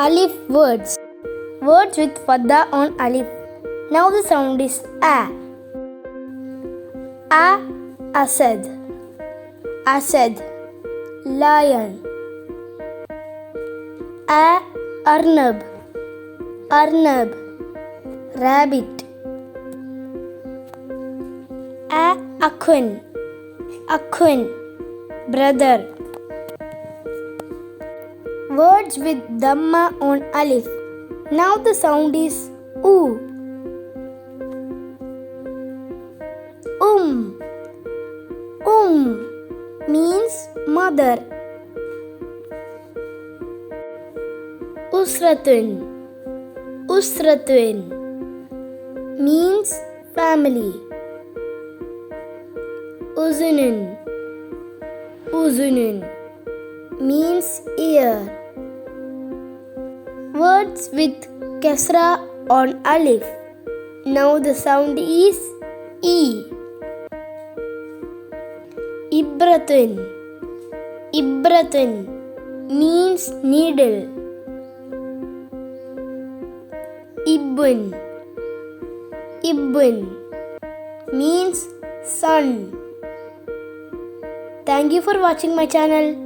Alif words. Words with fatha on alif. Now the sound is a. Asad. Asad. Lion. Arnab. Arnab. Rabbit. Akhun. Akhun. Brother. Words with dhamma on alif. Now the sound is oo. Means mother. Usratun. Usratun means family. Uzunun. Uzunun means ear. Words with kasra on alif. Now the sound is e. Ibratun. Ibratun means needle. Ibn. Ibn means son. Thank you for watching my channel.